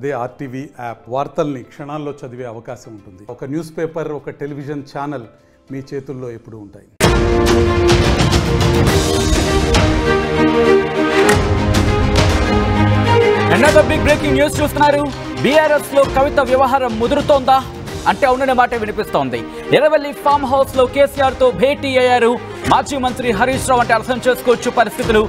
అదే RTV app వార్తల్ని క్షణాల్లో చదివే అవకాశం ఉంటుంది. ఒక న్యూస్ పేపర్, ఒక టెలివిజన్ ఛానల్ మీ చేతుల్లో ఎప్పుడూ ఉంటాయి. Another big breaking news చూస్తున్నారు. బీఆర్ఎస్ లో కవిత వ్యవహారం ముదురుతోందా అంటే అవుననే మాట వినిపిస్తోంది. ఎర్రవల్లి ఫామ్ హౌస్ లో కేసీఆర్ తో భేటీ అయ్యారు మాజీ మంత్రి హరీష్ రావు. అంటే అర్థం చేసుకోవచ్చు పరిస్థితులు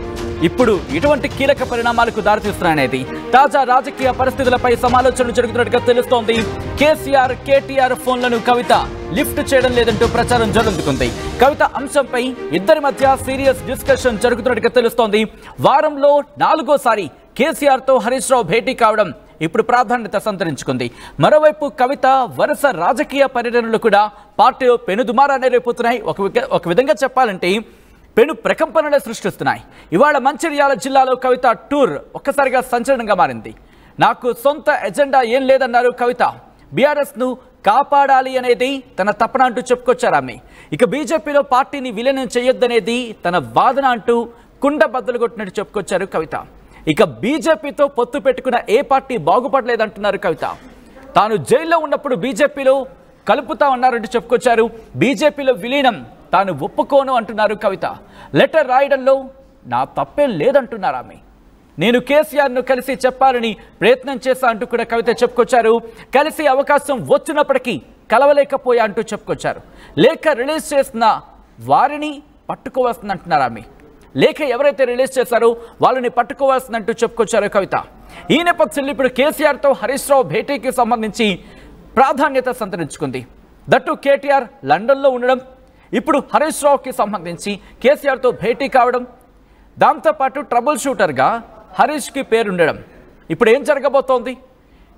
ఇప్పుడు ఇటువంటి కీలక పరిణామాలకు దారితీస్తున్నాయనేది. తాజా రాజకీయ పరిస్థితులపై సమాలోచనలు జరుగుతున్నట్టుగా తెలుస్తోంది. కేసీఆర్, కేటీఆర్ ఫోన్లను కవిత లిఫ్ట్ చేయడం లేదంటూ ప్రచారం జరుగుతుంది. కవిత అంశంపై ఇద్దరి మధ్య సీరియస్ డిస్కషన్ జరుగుతున్నట్టుగా తెలుస్తోంది. వారంలో 4వ సారి కేసీఆర్ తో హరీష్ రావు భేటీ కావడం ఇప్పుడు ప్రాధాన్యత సంతరించుకుంది. మరోవైపు కవిత వరుస రాజకీయ పర్యటనలు కూడా పార్టీలో పెనుదుమారాన్ని రేపుతున్నాయి. ఒక విధంగా చెప్పాలంటే పెను ప్రకంపనలు సృష్టిస్తున్నాయి. ఇవాళ మంచిర్యాల జిల్లాలో కవిత టూర్ ఒక్కసారిగా సంచలనంగా మారింది. నాకు సొంత ఎజెండా ఏం లేదన్నారు కవిత. బీఆర్ఎస్ను కాపాడాలి అనేది తన తపన అంటూ చెప్పుకొచ్చారు ఆమె. ఇక బీజేపీలో పార్టీని విలీనం చేయొద్దనేది తన వాదన అంటూ కుండ బద్దలు కొట్టినట్టు చెప్పుకొచ్చారు కవిత. ఇక బీజేపీతో పొత్తు పెట్టుకున్న ఏ పార్టీ బాగుపడలేదంటున్నారు కవిత. తాను జైల్లో ఉన్నప్పుడు బీజేపీలో కలుపుతా ఉన్నారంటూ చెప్పుకొచ్చారు. బీజేపీలో విలీనం తాను ఒప్పుకోను అంటున్నారు కవిత. లెటర్ రాయడంలో నా తప్పేం లేదంటున్నారు ఆమె. నేను కేసీఆర్ను కలిసి చెప్పాలని ప్రయత్నం చేశా అంటూ కూడా కవిత చెప్పుకొచ్చారు. కలిసి అవకాశం వచ్చినప్పటికీ కలవలేకపోయా అంటూ చెప్పుకొచ్చారు. లేఖ రిలీజ్ చేసిన వారిని పట్టుకోవాల్సిందంటున్నారు ఆమె. లేఖ ఎవరైతే రిలీజ్ చేశారో వాళ్ళని పట్టుకోవాల్సిందంటూ చెప్పుకొచ్చారు కవిత. ఈ నేపథ్యంలో ఇప్పుడు కేసీఆర్తో హరీష్ రావు భేటీకి సంబంధించి ప్రాధాన్యత సంతరించుకుంది. దట్టు కేటీఆర్ లండన్లో ఉండడం, ఇప్పుడు హరీష్ రావుకి సంబంధించి కేసీఆర్తో భేటీ కావడం, దాంతోపాటు ట్రబుల్ షూటర్గా హరీష్కి పేరుండడం. ఇప్పుడు ఏం జరగబోతోంది?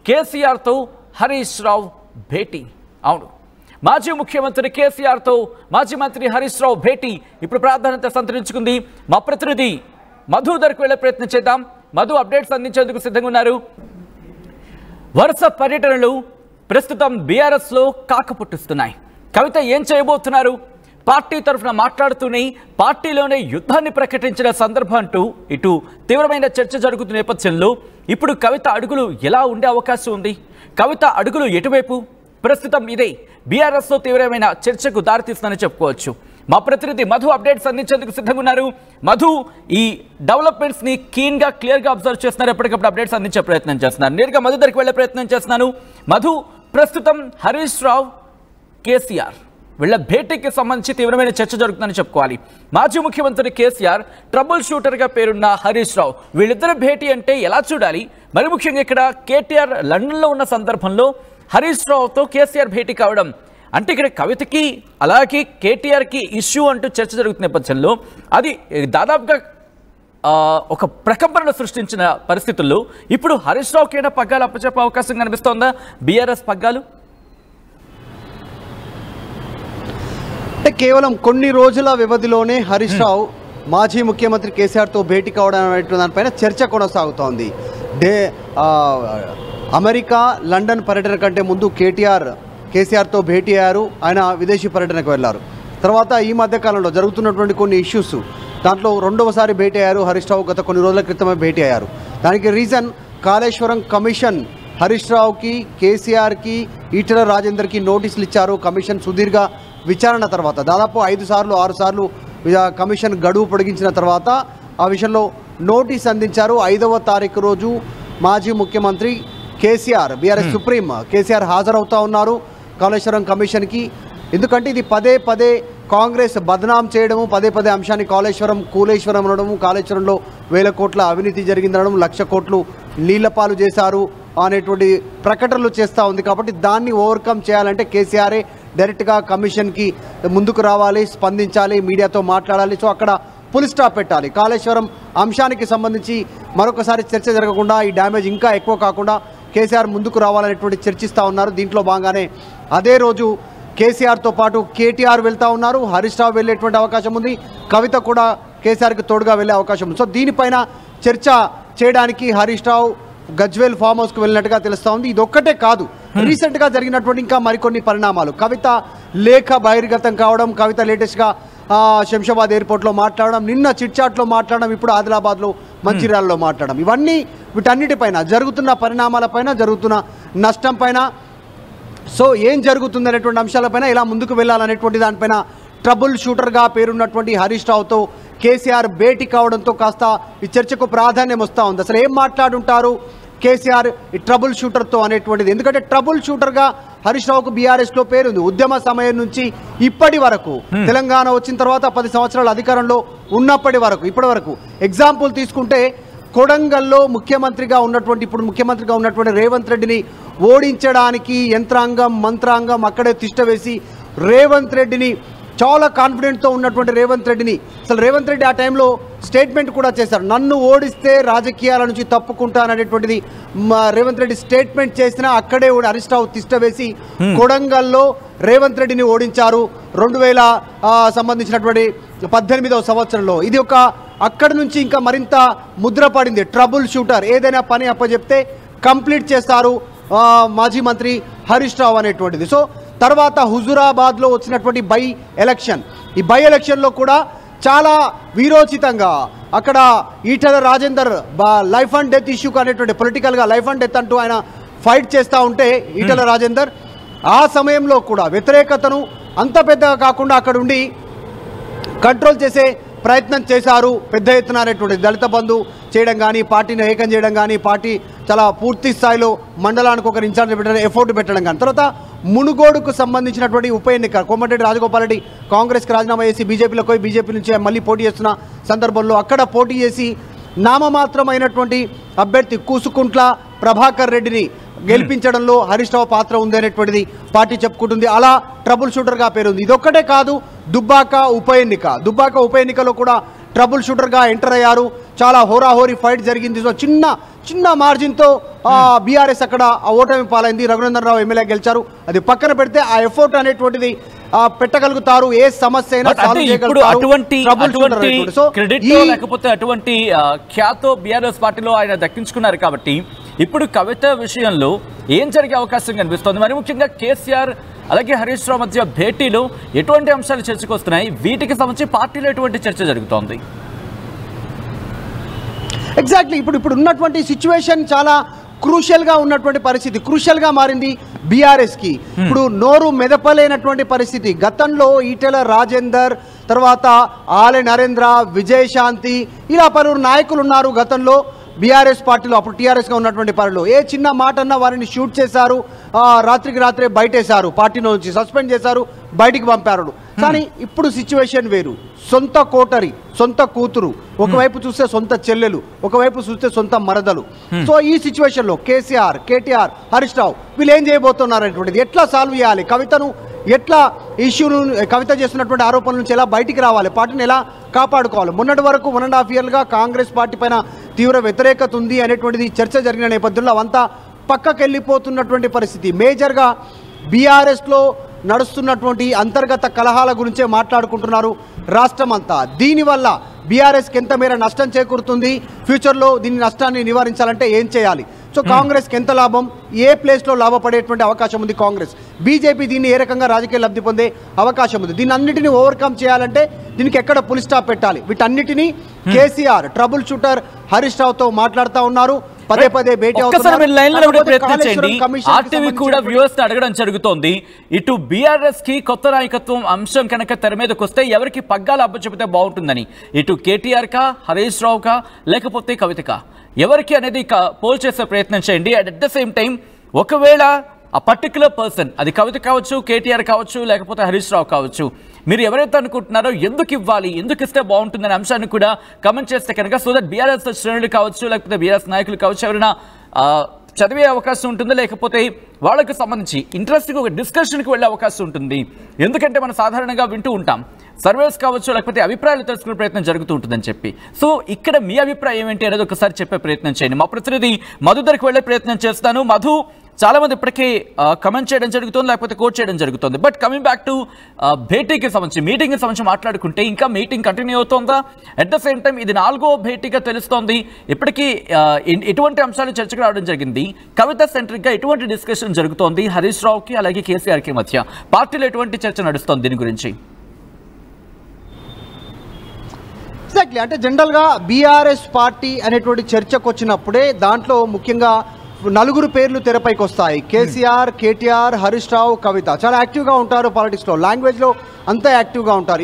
కేసీఆర్తో హరీష్ రావు భేటీ. అవును, మాజీ ముఖ్యమంత్రి కేసీఆర్తో మాజీ మంత్రి హరీష్ రావు భేటీ ఇప్పుడు ప్రాధాన్యత సంతరించుకుంది. మా ప్రతినిధి మధు దగ్గరకు వెళ్లే ప్రయత్నం చేద్దాం. మధు అప్డేట్స్ అందించేందుకు సిద్ధంగా ఉన్నారు. వరుస పర్యటనలు ప్రస్తుతం బీఆర్ఎస్ లో కాకపుట్టిస్తున్నాయి. కవిత ఏం చేయబోతున్నారు? పార్టీ తరఫున మాట్లాడుతూనే పార్టీలోనే యుద్ధాన్ని ప్రకటించిన సందర్భం అంటూ ఇటు తీవ్రమైన చర్చ జరుగుతున్న నేపథ్యంలో ఇప్పుడు కవిత అడుగులు ఎలా ఉండే అవకాశం ఉంది? కవిత అడుగులు ఎటువైపు? ప్రస్తుతం ఇదే బీఆర్ఎస్ లో తీవ్రమైన చర్చకు దారితీస్తుందని చెప్పుకోవచ్చు. మా ప్రతినిధి మధు అప్డేట్స్ అందించేందుకు సిద్ధంగా ఉన్నారు. మధు, ఈ డెవలప్మెంట్స్ ని క్లీన్ గా క్లియర్ గా అబ్జర్వ్ చేస్తున్నారు, ఎప్పటికప్పుడు అప్డేట్స్ అందించే ప్రయత్నం చేస్తున్నారు. నేరుగా మధు దగ్గరికి వెళ్లే ప్రయత్నం చేస్తున్నాను. మధు, ప్రస్తుతం హరీష్ రావు, కేసీఆర్ వీళ్ళ భేటీకి సంబంధించి తీవ్రమైన చర్చ జరుగుతుందని చెప్పుకోవాలి. మాజీ ముఖ్యమంత్రి కేసీఆర్, ట్రబుల్ షూటర్ గా పేరున్న హరీష్ రావు, వీళ్ళిద్దరి భేటీ అంటే ఎలా చూడాలి? మరి ముఖ్యంగా ఇక్కడ కేటీఆర్ లండన్ లో ఉన్న సందర్భంలో హరీష్ రావుతో కేసీఆర్ భేటీ కావడం అంటే ఇక్కడ కవితకి అలాగే కేటీఆర్కి ఇష్యూ అంటూ చర్చ జరుగుతున్న నేపథ్యంలో అది దాదాపుగా ఒక ప్రకంపనను సృష్టించిన పరిస్థితుల్లో ఇప్పుడు హరీష్ రావుకి ఏమైనా పగ్గాలు అప్పచెప్పే అవకాశం కనిపిస్తోందా? బీఆర్ఎస్ పగ్గాలు అంటే కేవలం కొన్ని రోజుల వ్యవధిలోనే హరీష్ రావు మాజీ ముఖ్యమంత్రి కేసీఆర్తో భేటీ కావడం అనేటువంటి దానిపైన చర్చ కొనసాగుతోంది. అమెరికా, లండన్ పర్యటన కంటే ముందు కేసీఆర్తో భేటీ అయ్యారు. ఆయన విదేశీ పర్యటనకు వెళ్లారు. తర్వాత ఈ మధ్యకాలంలో జరుగుతున్నటువంటి కొన్ని ఇష్యూస్, దాంట్లో 2వసారి భేటీ అయ్యారు హరీష్ రావు. గత కొన్ని రోజుల క్రితమే భేటీ అయ్యారు. దానికి రీజన్ కాళేశ్వరం కమిషన్ హరీష్ రావుకి, కేసీఆర్కి, ఈటెల రాజేందర్కి నోటీసులు ఇచ్చారు. కమిషన్ సుదీర్ఘ విచారణ తర్వాత దాదాపు 5 సార్లు 6 సార్లు కమిషన్ గడువు పొడిగించిన తర్వాత ఆ విషయంలో నోటీస్ అందించారు. 5వ తారీఖు రోజు మాజీ ముఖ్యమంత్రి కేసీఆర్, బీఆర్ఎస్ సుప్రీం కేసీఆర్ హాజరవుతా ఉన్నారు కాళేశ్వరం కమిషన్కి. ఎందుకంటే ఇది పదే కాంగ్రెస్ బదనాం చేయడము, పదే అంశాన్ని కూలేశ్వరం అనడము, కాళేశ్వరంలో 1000 కోట్ల అవినీతి జరిగిందనడం, 1,00,000 కోట్లు నీళ్లపాలు చేశారు అనేటువంటి ప్రకటనలు చేస్తూ ఉంది. కాబట్టి దాన్ని ఓవర్కమ్ చేయాలంటే కేసీఆరే డైరెక్ట్గా కమిషన్కి ముందుకు రావాలి, స్పందించాలి, మీడియాతో మాట్లాడాలి. సో అక్కడ ఫుల్ స్టాప్ పెట్టాలి. కాళేశ్వరం అంశానికి సంబంధించి మరొకసారి చర్చ జరగకుండా, ఈ డ్యామేజ్ ఇంకా ఎక్కువ కాకుండా కేసీఆర్ ముందుకు రావాలనేటువంటి చర్చిస్తూ ఉన్నారు. దీంట్లో భాగంగానే అదే రోజు కేసీఆర్తో పాటు కేటీఆర్ వెళ్తూ ఉన్నారు. హరీష్ రావు వెళ్ళేటువంటి అవకాశం ఉంది. కవిత కూడా కేసీఆర్కి తోడుగా వెళ్ళే అవకాశం ఉంది. సో దీనిపైన చర్చ చేయడానికి హరీష్ రావు గజ్వేల్ ఫామ్ హౌస్కి వెళ్ళినట్టుగా తెలుస్తూ ఉంది. ఇది ఒక్కటే కాదు, రీసెంట్గా జరిగినటువంటి ఇంకా మరికొన్ని పరిణామాలు. కవిత లేఖ బహిర్గతం కావడం, కవిత లేటెస్ట్గా శంషాబాద్ ఎయిర్పోర్ట్లో మాట్లాడడం, నిన్న చిట్చాట్లో మాట్లాడడం, ఇప్పుడు ఆదిలాబాద్లో మంచిర్యాలలో మాట్లాడడం, ఇవన్నీ వీటన్నిటిపైన జరుగుతున్న పరిణామాలపైన జరుగుతున్న నష్టం పైన సో ఏం జరుగుతుంది అనేటువంటి అంశాలపైన ఇలా ముందుకు వెళ్ళాలనేటువంటి దానిపైన ట్రబుల్ షూటర్గా పేరున్నటువంటి హరీష్ రావుతో కేసీఆర్ భేటీ కావడంతో కాస్త ఈ చర్చకు ప్రాధాన్యం వస్తూ ఉంది. అసలు ఏం మాట్లాడుంటారు కేసీఆర్ ఈ ట్రబుల్ షూటర్తో అనేటువంటిది. ఎందుకంటే ట్రబుల్ షూటర్గా హరీష్ రావుకు బీఆర్ఎస్లో పేరుంది. ఉద్యమ సమయం నుంచి ఇప్పటి వరకు, తెలంగాణ వచ్చిన తర్వాత 10 సంవత్సరాలు అధికారంలో ఉన్నప్పటి వరకు ఇప్పటి వరకు ఎగ్జాంపుల్ తీసుకుంటే కొడంగల్లో ముఖ్యమంత్రిగా ఉన్నటువంటి ఇప్పుడు ముఖ్యమంత్రిగా ఉన్నటువంటి రేవంత్ రెడ్డిని ఓడించడానికి యంత్రాంగం మంత్రాంగం అక్కడే తిష్టవేసి రేవంత్ రెడ్డిని చాలా కాన్ఫిడెంట్తో ఉన్నటువంటి రేవంత్ రెడ్డిని అసలు రేవంత్ రెడ్డి ఆ టైంలో స్టేట్మెంట్ కూడా చేశారు, నన్ను ఓడిస్తే రాజకీయాల నుంచి తప్పుకుంటాననేటువంటిది రేవంత్ రెడ్డి స్టేట్మెంట్ చేసినా అక్కడే హరీష్ రావు తిష్టవేసి కొడంగల్లో రేవంత్ రెడ్డిని ఓడించారు 2000 సంబంధించినటువంటి 18వ సంవత్సరంలో. ఇది ఒక అక్కడి నుంచి ఇంకా మరింత ముద్ర పడింది. ట్రబుల్ షూటర్, ఏదైనా పని అప్పచెప్తే కంప్లీట్ చేస్తారు మాజీ మంత్రి హరీష్ రావు అనేటువంటిది. సో తర్వాత హుజురాబాద్లో వచ్చినటువంటి బై ఎలక్షన్, ఈ బై ఎలక్షన్లో కూడా చాలా వీరోచితంగా అక్కడ Etela Rajender life and death ఇష్యూకి అనేటువంటి పొలిటికల్గా లైఫ్ అండ్ డెత్ అంటూ ఆయన ఫైట్ చేస్తూ ఉంటే ఈటెల రాజేందర్ ఆ సమయంలో కూడా వ్యతిరేకతను అంత పెద్దగా కాకుండా అక్కడ ఉండి కంట్రోల్ చేసే ప్రయత్నం చేశారు పెద్ద ఎత్తున అనేటువంటి దళిత బంధు చేయడం కానీ, పార్టీని ఏకం చేయడం కానీ, పార్టీ చాలా పూర్తి స్థాయిలో మండలానికి ఒకరు ఇన్ఛార్జ్ పెట్టడం, ఎఫోర్ట్ పెట్టడం కానీ. తర్వాత మునుగోడుకు సంబంధించినటువంటి ఉప ఎన్నిక కోమటిరెడ్డి రాజగోపాల్ రెడ్డి కాంగ్రెస్కి రాజీనామా చేసి బీజేపీలోకి పోయి బీజేపీ నుంచి మళ్ళీ పోటీ చేస్తున్న సందర్భంలో అక్కడ పోటీ చేసి నామమాత్రమైనటువంటి అభ్యర్థి కూసుకుంట్ల ప్రభాకర్ రెడ్డిని గెలిపించడంలో హరీష్ రావు పాత్ర ఉంది అనేటువంటిది పార్టీ చెప్పుకుంటుంది. అలా ట్రబుల్ షూటర్గా పేరుంది. ఇదొక్కటే కాదు, దుబ్బాక ఉప ఎన్నికలో కూడా ట్రబుల్ షూటర్గా ఎంటర్ అయ్యారు. చాలా హోరాహోరీ ఫైట్ జరిగింది. సో చిన్న మార్జిన్తో బీఆర్ఎస్ అక్కడ ఓటమి పాలైంది. రఘునందన్ రావు ఎమ్మెల్యే గెలిచారు. అది పక్కన పెడితే ఆ ఎఫోర్ట్ అనేటువంటిది పెట్టగలుగుతారు, ఏ సమస్య అయినా సాల్వ్ చేయగలుగుతారు. సో లేకపోతే అటువంటి ఖ్యాతో బీఆర్ఎస్ పార్టీలో ఆయన దక్కించుకున్నారు కాబట్టి ఇప్పుడు కవిత విషయంలో ఏం జరిగే అవకాశం కనిపిస్తుంది? మరి ముఖ్యంగా కేసీఆర్ అలాగే హరీష్ రావు మధ్య భేటీలో ఎటువంటి అంశాలు చర్చకు వస్తున్నాయి? వీటికి సంబంధించి పార్టీలో ఎటువంటి చర్చ జరుగుతోంది? ఎగ్జాక్ట్లీ ఇప్పుడు ఉన్నటువంటి సిచ్యువేషన్ చాలా క్రూషియల్గా ఉన్నటువంటి పరిస్థితి, క్రూషియల్గా మారింది బీఆర్ఎస్కి. ఇప్పుడు నోరు మెదపలేనటువంటి పరిస్థితి. గతంలో ఈటెల రాజేందర్, తర్వాత ఆలె నరేంద్ర, విజయశాంతి ఇలా పలువురు నాయకులు ఉన్నారు గతంలో బీఆర్ఎస్ పార్టీలో, అప్పుడు టీఆర్ఎస్గా ఉన్నటువంటి పార్టీలో. ఏ చిన్న మాట అన్నా వారిని షూట్ చేశారు, రాత్రికి రాత్రే బయటేశారు, పార్టీలో నుంచి సస్పెండ్ చేశారు, బయటికి పంపారు. కానీ ఇప్పుడు సిచ్యువేషన్ వేరు. సొంత కోటరి, సొంత కూతురు, ఒకవైపు చూస్తే సొంత చెల్లెలు, ఒకవైపు చూస్తే సొంత మరదలు. సో ఈ సిచ్యువేషన్లో కేసీఆర్, కేటీఆర్, హరీష్ రావు వీళ్ళు ఏం చేయబోతున్నారు అనేటువంటిది, ఎట్లా సాల్వ్ చేయాలి, కవితను ఎట్లా ఇష్యూను, కవిత చేస్తున్నటువంటి ఆరోపణల నుంచి ఎలా బయటికి రావాలి, పార్టీని ఎలా కాపాడుకోవాలి. మొన్నటి వరకు 1.5 years కాంగ్రెస్ పార్టీ పైన తీవ్ర వ్యతిరేకత ఉంది అనేటువంటిది చర్చ జరిగిన నేపథ్యంలో అవంతా పక్కకి వెళ్ళిపోతున్నటువంటి పరిస్థితి. మేజర్గా బీఆర్ఎస్లో నడుస్తున్నటువంటి అంతర్గత కలహాల గురించే మాట్లాడుకుంటున్నారు రాష్ట్రం అంతా. దీనివల్ల బీఆర్ఎస్కి ఎంత మేర నష్టం చేకూరుతుంది, ఫ్యూచర్లో దీని నష్టాన్ని నివారించాలంటే ఏం చేయాలి, సో కాంగ్రెస్కి ఎంత లాభం, ఏ ప్లేస్లో లాభపడేటువంటి అవకాశం ఉంది కాంగ్రెస్, బీజేపీ దీన్ని ఏ రకంగా రాజకీయ లబ్ధి పొందే అవకాశం ఉంది, దీన్ని అన్నిటిని ఓవర్కమ్ చేయాలంటే దీనికి ఎక్కడ పులి స్టాప్ పెట్టాలి, వీటన్నిటినీ కేసీఆర్ ట్రబుల్ షూటర్ హరీష్ రావుతో మాట్లాడుతూ ఉన్నారు. పదే భేటీ ఆర్టీవీ కూడా వ్యూవర్స్ అడగడం జరుగుతోంది. ఇటు బీఆర్ఎస్ కి కొత్త నాయకత్వం అంశం కనుక తెర మీదకి వస్తే ఎవరికి పగ్గాలు అప్పచెపితే బాగుంటుందని, ఇటు కేటీఆర్ కా, హరీష్ రావు కా, లేకపోతే కవితకా, ఎవరికి అనేది పోల్ చేసే ప్రయత్నం చేయండి. అట్ ద సేమ్ టైం ఒకవేళ ఆ పర్టికులర్ పర్సన్, అది కవిత కావచ్చు, కేటీఆర్ కావచ్చు, లేకపోతే హరీష్ రావు కావచ్చు, మీరు ఎవరైతే అనుకుంటున్నారో ఎందుకు ఇవ్వాలి, ఎందుకు ఇస్తే బాగుంటుందనే అంశాన్ని కూడా కమెంట్ చేస్తే కనుక సో దట్ బీఆర్ఎస్ శ్రేణులు కావచ్చు, లేకపోతే బీఆర్ఎస్ నాయకులు కావచ్చు, ఎవరైనా చదివే అవకాశం ఉంటుంది, లేకపోతే వాళ్ళకి సంబంధించి ఇంట్రెస్ట్గా ఒక డిస్కషన్కి వెళ్ళే అవకాశం ఉంటుంది. ఎందుకంటే మనం సాధారణంగా వింటూ ఉంటాం సర్వేస్ కావచ్చు, లేకపోతే అభిప్రాయాలు తెలుసుకునే ప్రయత్నం జరుగుతూ ఉంటుందని చెప్పి. సో ఇక్కడ మీ అభిప్రాయం ఏంటి అనేది ఒకసారి చెప్పే ప్రయత్నం చేయండి. మా ప్రతినిధి మధు దగ్గరికి వెళ్ళే ప్రయత్నం చేస్తాను. మధు, చాలా మంది ఇప్పటికే కమెంట్ చేయడం జరుగుతుంది, లేకపోతే కోట్ చేయడం జరుగుతుంది. బట్ కమింగ్ బ్యాక్ టు భేటీకి సంబంధించి, మీటింగ్కి సంబంధించి మాట్లాడుకుంటే ఇంకా మీటింగ్ కంటిన్యూ అవుతుందా? అట్ ద సేమ్ టైం ఇది 4వ భేటీగా తెలుస్తోంది. ఇప్పటికీ ఎటువంటి అంశాలు చర్చకు రావడం జరిగింది, కవిత సెంట్రిక్గా ఎటువంటి డిస్కషన్ జరుగుతోంది హరీష్ రావుకి అలాగే కేసీఆర్కి మధ్య, పార్టీలో ఎటువంటి చర్చ నడుస్తోంది దీని గురించి? ఎగ్జాక్ట్లీ. అంటే జనరల్గా బీఆర్ఎస్ పార్టీ అనేటువంటి చర్చకు వచ్చినప్పుడే దాంట్లో ముఖ్యంగా నలుగురు పేర్లు తెరపైకి వస్తాయి. కేసీఆర్, కేటీఆర్, హరీష్ రావు, కవిత. చాలా యాక్టివ్గా ఉంటారు పాలిటిక్స్లో, లాంగ్వేజ్లో అంతా యాక్టివ్గా ఉంటారు,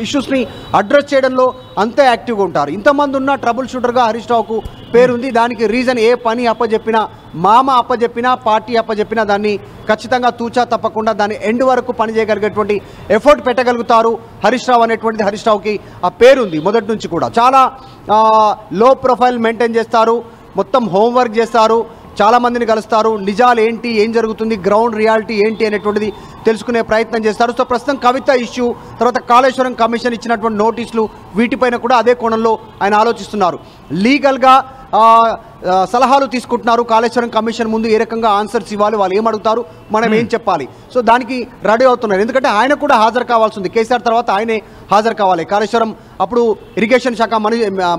ఇష్యూస్ని అడ్రస్ చేయడంలో అంతా యాక్టివ్గా ఉంటారు. ఇంతమంది ఉన్న ట్రబుల్ షూటర్గా హరీష్ రావుకు పేరుంది. దానికి రీజన్ ఏ పని అప్పచెప్పినా, మామ అప్పచెప్పినా, పార్టీ అప్పచెప్పినా దాన్ని ఖచ్చితంగా తూచా తప్పకుండా దాన్ని ఎండ్ వరకు పనిచేయగలిగేటువంటి ఎఫర్ట్ పెట్టగలుగుతారు హరీష్ రావు అనేటువంటిది. హరీష్ రావుకి ఆ పేరుంది మొదటి నుంచి కూడా. చాలా లో ప్రొఫైల్ మెయింటైన్ చేస్తారు, మొత్తం హోంవర్క్ చేస్తారు, చాలామందిని కలుస్తారు, నిజాలు ఏంటి, ఏం జరుగుతుంది, గ్రౌండ్ రియాలిటీ ఏంటి అనేటువంటిది తెలుసుకునే ప్రయత్నం చేస్తారు. సో ప్రస్తుతం కవిత ఇష్యూ, తర్వాత కాళేశ్వరం కమిషన్ ఇచ్చినటువంటి నోటీసులు, వీటిపైన కూడా అదే కోణంలో ఆయన ఆలోచిస్తున్నారు. లీగల్గా సలహాలు తీసుకుంటున్నారు. కాళేశ్వరం కమిషన్ ముందు ఏ రకంగా ఆన్సర్స్ ఇవ్వాలి, వాళ్ళు ఏమడుగుతారు, మనం ఏం చెప్పాలి, సో దానికి రెడీ అవుతున్నారు. ఎందుకంటే ఆయన కూడా హాజరు కావాల్సి ఉంది. కేసీఆర్ తర్వాత ఆయనే హాజరు కావాలి. కాళేశ్వరం అప్పుడు ఇరిగేషన్ శాఖ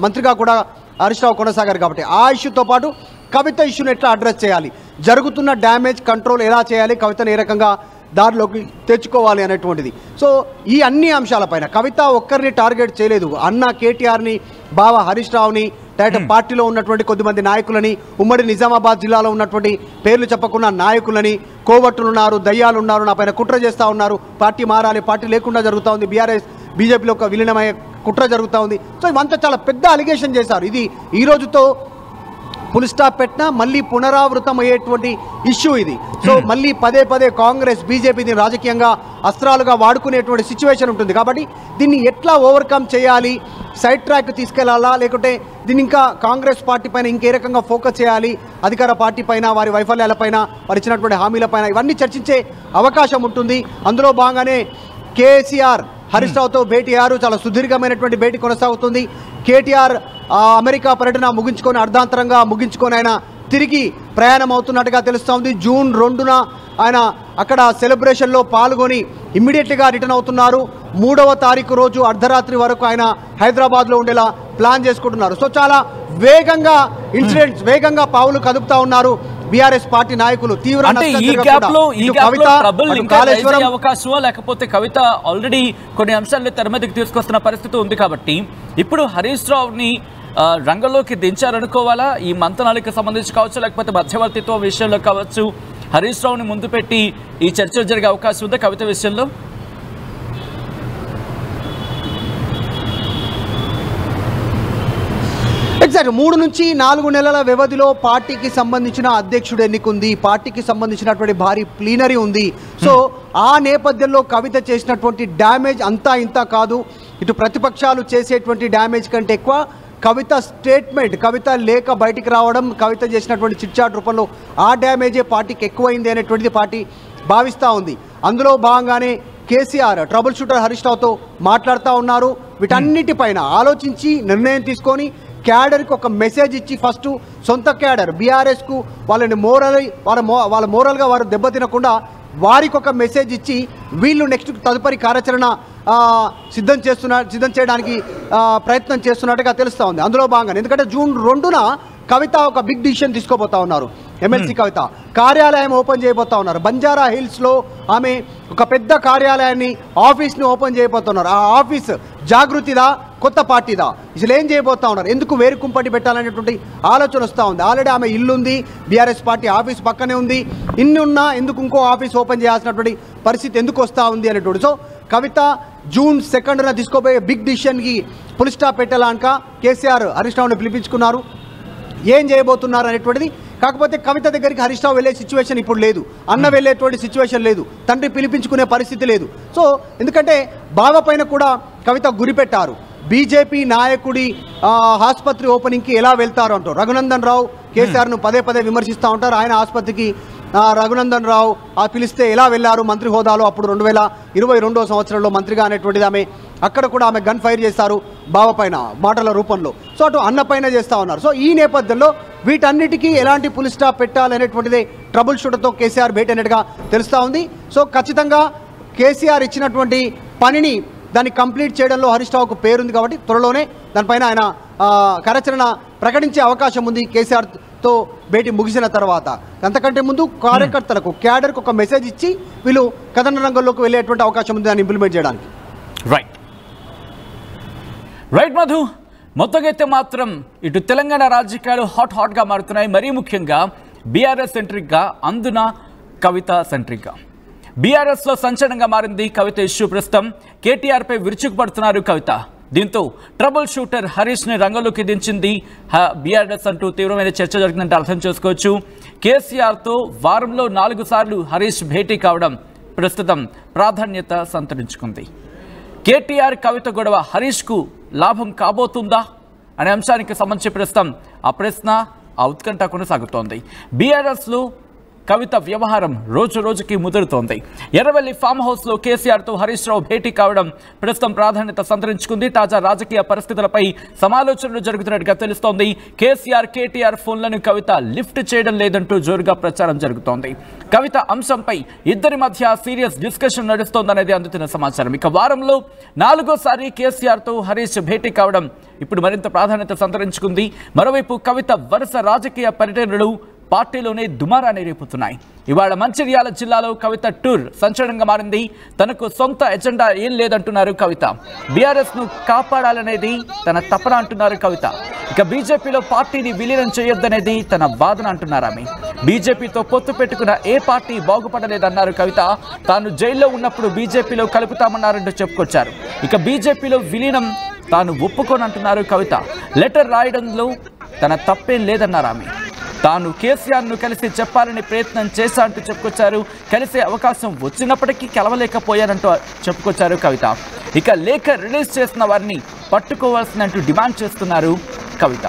మంత్రిగా కూడా హరీష్ రావు కొనసాగారు కాబట్టి ఆ ఇష్యూతో పాటు కవిత ఇష్యూని ఎట్లా అడ్రస్ చేయాలి, జరుగుతున్న డ్యామేజ్ కంట్రోల్ ఎలా చేయాలి, కవితను ఏ రకంగా దారిలోకి తెచ్చుకోవాలి అనేటువంటిది. సో ఈ అన్ని అంశాలపైన కవిత ఒక్కరిని టార్గెట్ చేయలేదు. అన్న కేటీఆర్ని, బావ హరీష్ రావుని, డైరెక్ట్ పార్టీలో ఉన్నటువంటి కొద్దిమంది నాయకులని, ఉమ్మడి నిజామాబాద్ జిల్లాలో ఉన్నటువంటి పేర్లు చెప్పకుండా నాయకులని, కోవట్టులు ఉన్నారు, దయ్యాలు ఉన్నారు, నా పైన కుట్ర చేస్తూ ఉన్నారు, పార్టీ మారాలి, పార్టీ లేకుండా జరుగుతూ ఉంది, బీజేపీలో ఒక విలీనమయ్యే కుట్ర జరుగుతూ ఉంది. సో ఇవంతా చాలా పెద్ద అలిగేషన్ చేశారు. ఇది ఈ రోజుతో ఫుల్ స్టాప్ పెట్టినా మళ్ళీ పునరావృతం అయ్యేటువంటి ఇష్యూ ఇది. సో మళ్ళీ పదే పదే కాంగ్రెస్, బీజేపీని రాజకీయంగా అస్త్రాలుగా వాడుకునేటువంటి సిచ్యువేషన్ ఉంటుంది. కాబట్టి దీన్ని ఎట్లా ఓవర్కమ్ చేయాలి, సైడ్ ట్రాక్ తీసుకెళ్లాలా, లేకుంటే దీన్ని ఇంకా కాంగ్రెస్ పార్టీ పైన ఇంకే రకంగా ఫోకస్ చేయాలి, అధికార పార్టీ పైన, వారి వైఫల్యాలపైన, వారు ఇచ్చినటువంటి హామీలపైన, ఇవన్నీ చర్చించే అవకాశం ఉంటుంది. అందులో భాగంగానే కేసీఆర్ హరీష్ రావుతో భేటీ అయ్యారు. చాలా సుదీర్ఘమైనటువంటి భేటీ కొనసాగుతుంది. కేటీఆర్ అమెరికా పర్యటన ముగించుకొని, అర్ధాంతరంగా ముగించుకొని ఆయన తిరిగి ప్రయాణం అవుతున్నట్టుగా తెలుస్తోంది. జూన్ 2న ఆయన అక్కడ సెలబ్రేషన్లో పాల్గొని ఇమ్మీడియట్గా రిటర్న్ అవుతున్నారు. 3వ తారీఖు రోజు అర్ధరాత్రి వరకు ఆయన హైదరాబాద్లో ఉండేలా ప్లాన్ చేసుకుంటున్నారు. సో చాలా వేగంగా ఇన్సిడెంట్స్, వేగంగా పావులు కదుపుతా ఉన్నారు బీఆర్ఎస్ పార్టీ నాయకులు. తీవ్ర అవకాశమో లేకపోతే కవిత ఆల్రెడీ కొన్ని అంశాలను తెర మీదకి తీసుకొస్తున్న పరిస్థితి ఉంది. కాబట్టి ఇప్పుడు హరీష్ రావుని రంగంలోకి దించారనుకోవాలా? ఈ మంతనాలకు సంబంధించి కావచ్చు, లేకపోతే మధ్యవర్తిత్వం విషయంలో కావచ్చు, హరీష్ రావుని ముందు పెట్టి ఈ చర్చలు జరిగే అవకాశం ఉందా కవిత విషయంలో? ఎగ్జాక్ట్ 3 నుంచి 4 నెలల వ్యవధిలో పార్టీకి సంబంధించిన అధ్యక్షుడు ఎన్నికుంది, పార్టీకి సంబంధించినటువంటి భారీ ప్లీనరీ ఉంది. సో ఆ నేపథ్యంలో కవిత చేసినటువంటి డ్యామేజ్ అంతా ఇంత కాదు. ఇటు ప్రతిపక్షాలు చేసేటువంటి డ్యామేజ్ కంటే ఎక్కువ కవిత స్టేట్మెంట్, కవిత లేఖ బయటికి రావడం, కవిత చేసినటువంటి చిట్చాట్ రూపంలో ఆ డ్యామేజే పార్టీకి ఎక్కువైంది అనేటువంటిది పార్టీ భావిస్తూ ఉంది. అందులో భాగంగానే కేసీఆర్ ట్రబుల్ షూటర్ హరీష్ రావుతో మాట్లాడుతూ ఉన్నారు. వీటన్నిటిపైన ఆలోచించి నిర్ణయం తీసుకొని క్యాడర్కి ఒక మెసేజ్ ఇచ్చి, ఫస్ట్ సొంత క్యాడర్ బీఆర్ఎస్కు వాళ్ళని వాళ్ళ మోరల్గా వారు దెబ్బతినకుండా వారికి ఒక మెసేజ్ ఇచ్చి వీళ్ళు నెక్స్ట్ తదుపరి కార్యాచరణ సిద్ధం చేయడానికి ప్రయత్నం చేస్తున్నట్టుగా తెలుస్తూ ఉంది. అందులో భాగంగా ఎందుకంటే జూన్ 2న కవిత ఒక బిగ్ డిసిషన్ తీసుకోబోతా ఉన్నారు. ఎమ్మెల్సీ కవిత కార్యాలయం ఓపెన్ చేయబోతా ఉన్నారు. బంజారా హిల్స్లో ఆమె ఒక పెద్ద కార్యాలయాన్ని, ఆఫీస్ని ఓపెన్ చేయబోతున్నారు. ఆ ఆఫీస్ జాగృతిదా, కొత్త పార్టీదా, అసలు ఏం చేయబోతా ఉన్నారు, ఎందుకు వేరు కుంపటి పెట్టాలనేటువంటి ఆలోచన వస్తూ ఉంది. ఆల్రెడీ ఆమె ఇల్లు ఉంది, బీఆర్ఎస్ పార్టీ ఆఫీస్ పక్కనే ఉంది, ఇన్ని ఉన్నా ఎందుకు ఇంకో ఆఫీస్ ఓపెన్ చేయాల్సినటువంటి పరిస్థితి ఎందుకు వస్తూ ఉంది అనేటువంటి. సో కవిత జూన్ 2న తీసుకోబోయే బిగ్ డిసిషన్కి ఫుల్ స్టాప్ పెట్టాలనుక కేసీఆర్ హరీష్ రావుని పిలిపించుకున్నారు. ఏం చేయబోతున్నారు అనేటువంటిది. కాకపోతే కవిత దగ్గరికి హరీష్ రావు వెళ్ళే సిచ్యువేషన్ ఇప్పుడు లేదు, అన్న వెళ్ళేటువంటి సిచ్యువేషన్ లేదు, తండ్రి పిలిపించుకునే పరిస్థితి లేదు. సో ఎందుకంటే బావ పైన కూడా కవిత గురిపెట్టారు. బీజేపీ నాయకుడి ఆసుపత్రి ఓపెనింగ్కి ఎలా వెళ్తారు అంటారు. రఘునందన్ రావు కేసీఆర్ను పదే పదే విమర్శిస్తూ ఉంటారు. ఆయన ఆసుపత్రికి రఘునందన్ రావు పిలిస్తే ఎలా వెళ్ళారు మంత్రి హోదాలో, అప్పుడు 2022వ సంవత్సరంలో మంత్రిగా అనేటువంటిది ఆమె, అక్కడ కూడా ఆమె గన్ ఫైర్ చేస్తారు బావ పైన మాటల రూపంలో. సో అటు అన్న పైన చేస్తూ ఉన్నారు. సో ఈ నేపథ్యంలో వీటన్నిటికీ ఎలాంటి ఫుల్ స్టాప్ పెట్టాలనేటువంటిదే ట్రబుల్ షూటర్తో కేసీఆర్ భేటీ అనేట్టుగా తెలుస్తూ ఉంది. సో ఖచ్చితంగా కేసీఆర్ ఇచ్చినటువంటి పనిని దాన్ని కంప్లీట్ చేయడంలో హరీష్ రావుకు పేరుంది కాబట్టి త్వరలోనే దానిపైన ఆయన కార్యాచరణ ప్రకటించే అవకాశం ఉంది కేసీఆర్తో భేటీ ముగిసిన తర్వాత. అంతకంటే ముందు కార్యకర్తలకు, క్యాడర్కు ఒక మెసేజ్ ఇచ్చి వీళ్ళు కథన రంగంలోకి వెళ్ళేటువంటి అవకాశం ఉంది దాన్ని ఇంప్లిమెంట్ చేయడానికి. రైట్. రైట్ మధు, మొత్తగైతే మాత్రం ఇటు తెలంగాణ రాజకీయాలు హాట్గా మారుతున్నాయి. మరీ ముఖ్యంగా బీఆర్ఎస్ సెంట్రిక్గా, అందున కవిత సెంట్రిక్గా. బీఆర్ఎస్లో సంచలనంగా మారింది కవిత ఇష్యూ. ప్రస్తుతం కేటీఆర్పై విరుచుకుపడుతున్నారు కవిత. దీంతో ట్రబుల్ షూటర్ హరీష్ని రంగంలోకి దించింది బీఆర్ఎస్ అంటూ తీవ్రమైన చర్చ జరిగిందంటే అర్థం చేసుకోవచ్చు. కేసీఆర్తో వారంలో 4 సార్లు హరీష్ భేటీ కావడం ప్రస్తుతం ప్రాధాన్యత సంతరించుకుంది. కేటీఆర్ కవిత గొడవ హరీష్కు లాభం కాబోతుందా అనే అంశానికి సంబంధించి ప్రస్తుతం ఆ ప్రశ్న, ఆ ఉత్కంఠ కొనసాగుతోంది. బీఆర్ఎస్లో కవిత వ్యవహారం రోజు రోజుకి ముదురుతోంది. ఎర్రవెల్లి ఫామ్ హౌస్లో కేసీఆర్తో హరీష్ రావు భేటీ కావడం ప్రస్తుతం ప్రాధాన్యత సంతరించుకుంది. తాజా రాజకీయ పరిస్థితులపై సమాలోచనలు జరుగుతున్నట్టుగా తెలుస్తోంది. కేసీఆర్, కేటీఆర్ ఫోన్లను కవిత లిఫ్ట్ చేయడం లేదంటూ జోరుగా ప్రచారం జరుగుతోంది. కవిత అంశంపై ఇద్దరి మధ్య సీరియస్ డిస్కషన్ నడుస్తోందనేది అందుతున్న సమాచారం. ఇక వారంలో 4వ సారి కేసీఆర్తో హరీష్ భేటీ కావడం ఇప్పుడు మరింత ప్రాధాన్యత సంతరించుకుంది. మరోవైపు కవిత వరుస రాజకీయ పర్యటనలు పార్టీలోనే దుమారాన్ని రేపుతున్నాయి. ఇవాళ మంచిర్యాల జిల్లాలో కవిత టూర్ సంచలనంగా మారింది. తనకు సొంత ఎజెండా ఏం లేదంటున్నారు కవిత. బీఆర్ఎస్ను కాపాడాలనేది తన తపన అంటున్నారు కవిత. ఇక బీజేపీలో పార్టీని విలీనం చేయొద్దనేది తన వాదన అంటున్నారు ఆమె. బీజేపీతో పొత్తు పెట్టుకున్న ఏ పార్టీ బాగుపడలేదన్నారు కవిత. తాను జైల్లో ఉన్నప్పుడు బీజేపీలో కలుపుతామన్నారంటూ చెప్పుకొచ్చారు. ఇక బీజేపీలో విలీనం తాను ఒప్పుకోనంటున్నారు కవిత. లెటర్ రాయడంలో తన తప్పేం లేదన్నారు ఆమె. తాను కేసీఆర్ను కలిసి చెప్పాలని ప్రయత్నం చేశా అంటూ చెప్పుకొచ్చారు. కలిసే అవకాశం వచ్చినప్పటికీ కలవలేకపోయానంటూ చెప్పుకొచ్చారు కవిత. ఇక లేఖ రిలీజ్ చేసిన వారిని పట్టుకోవాల్సినంటూ డిమాండ్ చేస్తున్నారు కవిత.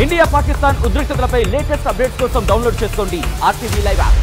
ఇండియా పాకిస్తాన్ ఉద్రిక్తతలపై లేటెస్ట్ అప్డేట్స్ కోసం డౌన్లోడ్ చేసుకోండి RTV లైవ్ యాప్.